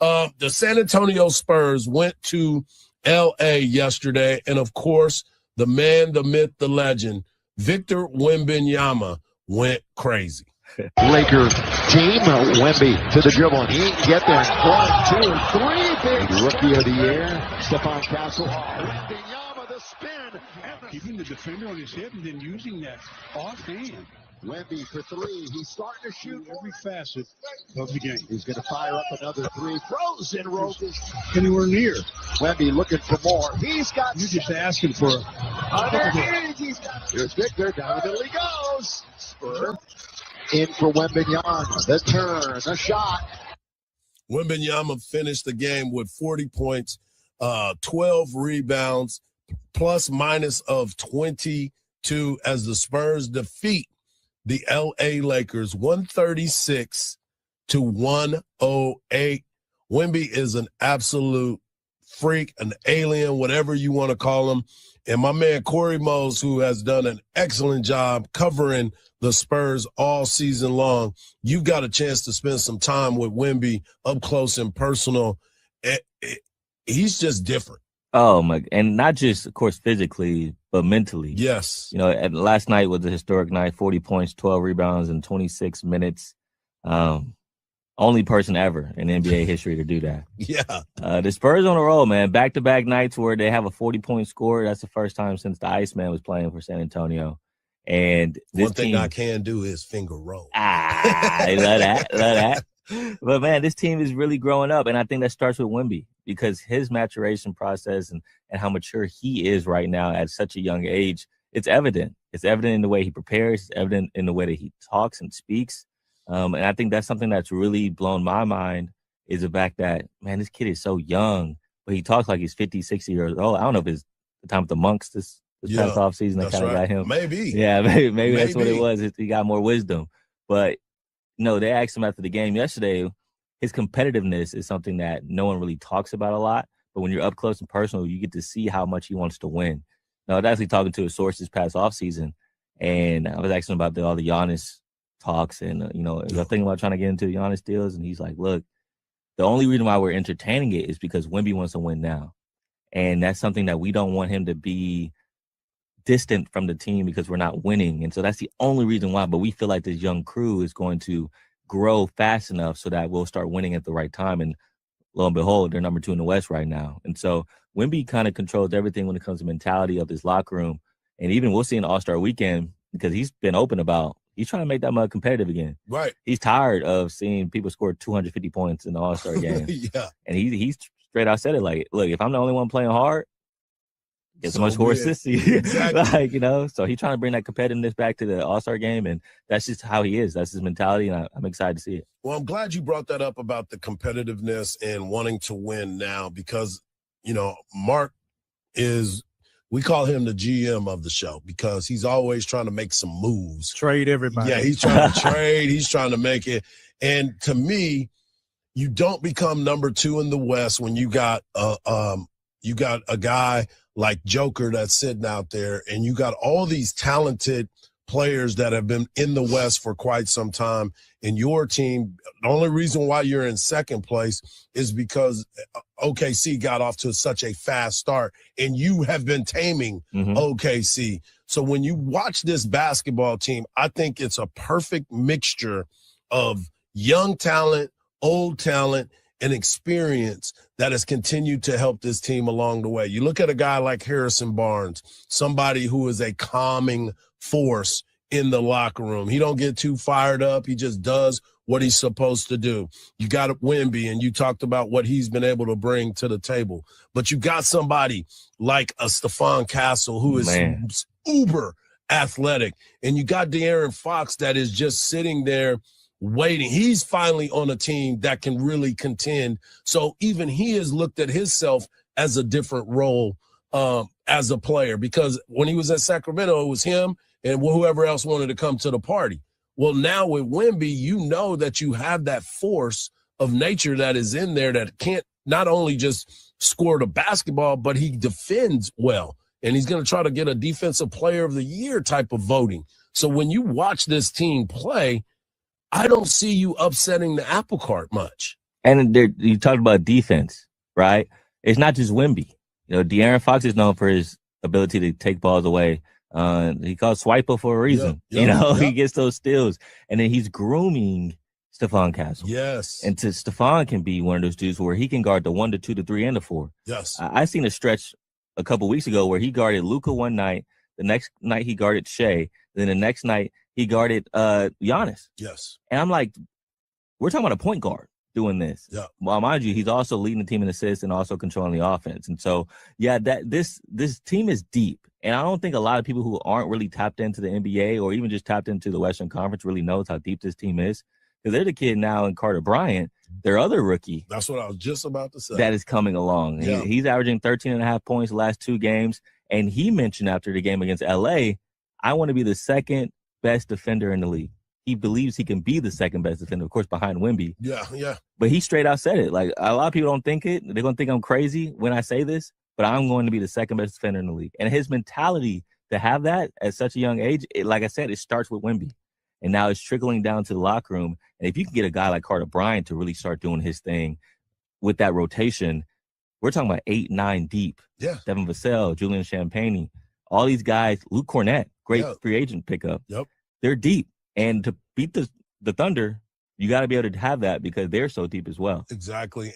The San Antonio Spurs went to L.A. yesterday, and, of course, the man, the myth, the legend, Victor Wembanyama went crazy. Laker team, Wemby to the dribble, and he can get there. 1, 2, 3, big rookie of the year, Stephon Castle. Wembanyama, the spin. Keeping the defender on his hip and then using that offhand. Wemby for 3. He's starting to shoot every facet of the game. He's going to fire up another 3. Throws in Rokas. Anywhere near. Wemby looking for more. He's got. You're just asking for Here's Victor. Down the middle he goes. Spur. In for Wembanyama. The turn. The shot. Wembanyama finished the game with 40 points, 12 rebounds, plus minus of 22 as the Spurs defeat the L.A. Lakers 136-108. Wemby is an absolute freak, an alien, whatever you want to call him. And my man Corey Mose, who has done an excellent job covering the Spurs all season long, you got a chance to spend some time with Wemby up close and personal. He's just different. Oh, my. And not just, of course, physically, but mentally. Yes. You know, last night was a historic night, 40 points, 12 rebounds in 26 minutes. Only person ever in NBA history to do that. Yeah. The Spurs on a roll, man. Back-to-back nights where they have a 40-point score. That's the first time since the Iceman was playing for San Antonio. And one thing I can do is finger roll. I love that. Love that. But, man, this team is really growing up, and I think that starts with Wemby because his maturation process and how mature he is right now at such a young age, it's evident. It's evident in the way he prepares. It's evident in the way that he talks and speaks. And I think that's something that's really blown my mind is the fact that, man, this kid is so young, but he talks like he's 50, 60 years old. I don't know if it's the time with the monks this past offseason that kind of got him. Maybe. Yeah, maybe that's what it was. He got more wisdom. But, no, they asked him after the game yesterday, his competitiveness is something that no one really talks about a lot. But when you're up close and personal, you get to see how much he wants to win. Now, I was actually talking to a source this past offseason, and I was asking about all the Giannis talks. And, I was thinking about trying to get into the Giannis deals. And he's like, look, the only reason why we're entertaining it is because Wemby wants to win now. And that's something that we don't want him to be distant from the team because we're not winning. And so that's the only reason why. But we feel like this young crew is going to grow fast enough so that we'll start winning at the right time. And lo and behold, they're number 2 in the West right now. And so Wemby kind of controls everything when it comes to mentality of this locker room. And even we'll see in All-Star weekend because he's been open about he's trying to make that mud competitive again. Right. He's tired of seeing people score 250 points in the All-Star game. Yeah. And he's straight out said it like, look, if I'm the only one playing hard, get so much horses. Exactly. So he's trying to bring that competitiveness back to the All-Star game, and that's just how he is. That's his mentality, and I'm excited to see it. Well, I'm glad you brought that up about the competitiveness and wanting to win now because, Mark we call him the GM of the show because he's always trying to make some moves. Trade everybody. Yeah, he's trying to trade. He's trying to make it. And to me, you don't become number 2 in the West when you got a guy like Joker that's sitting out there, and you got all these talented players that have been in the West for quite some time. And your team, the only reason why you're in second place is because OKC got off to such a fast start, and you have been taming OKC. So when you watch this basketball team, I think it's a perfect mixture of young talent, old talent, and experience that has continued to help this team along the way. You look at a guy like Harrison Barnes, somebody who is a calming force in the locker room. He don't get too fired up. He just does what he's supposed to do. You got Wemby, and you talked about what he's been able to bring to the table. But you got somebody like a Stephon Castle who is uber athletic. And you got De'Aaron Fox that is just sitting there waiting. He's finally on a team that can really contend. So even he has looked at himself as a different role as a player, because when he was at Sacramento, it was him and whoever else wanted to come to the party. Well, now with Wemby, you know that you have that force of nature that is in there that can't not only just score the basketball, but he defends well. And he's going to try to get a defensive player of the year type of voting. So when you watch this team play, I don't see you upsetting the apple cart much. And you talked about defense, right? It's not just Wemby. De'Aaron Fox is known for his ability to take balls away. He calls Swiper for a reason. He gets those steals. And then he's grooming Stephon Castle. Yes. And Stephon can be one of those dudes where he can guard the 1, the 2, the 3, and the 4. Yes. I seen a stretch a couple weeks ago where he guarded Luka one night. The next night he guarded Shea. Then the next night he guarded Giannis. Yes. And I'm like, we're talking about a point guard doing this. Yeah. Well, mind you, he's also leading the team in assists and also controlling the offense. And so, yeah, this team is deep. And I don't think a lot of people who aren't really tapped into the NBA or even just tapped into the Western Conference really knows how deep this team is. Because they're the kid now in Carter Bryant, their other rookie. That's what I was just about to say. That is coming along. Yeah. He's averaging 13.5 points the last 2 games. And he mentioned after the game against LA, I want to be the second best defender in the league. He believes he can be the second best defender, of course, behind Wemby. Yeah. But he straight out said it. Like, a lot of people don't think it. They're going to think I'm crazy when I say this, but I'm going to be the second best defender in the league. And his mentality to have that at such a young age, like I said, it starts with Wemby. And now it's trickling down to the locker room. And if you can get a guy like Carter Bryant to really start doing his thing with that rotation, we're talking about 8, 9 deep. Yeah. Devin Vassell, Julian Champagnie, all these guys, Luke Cornett, great free agent pickup. Yep. They're deep. And to beat the Thunder, you got to be able to have that because they're so deep as well. Exactly.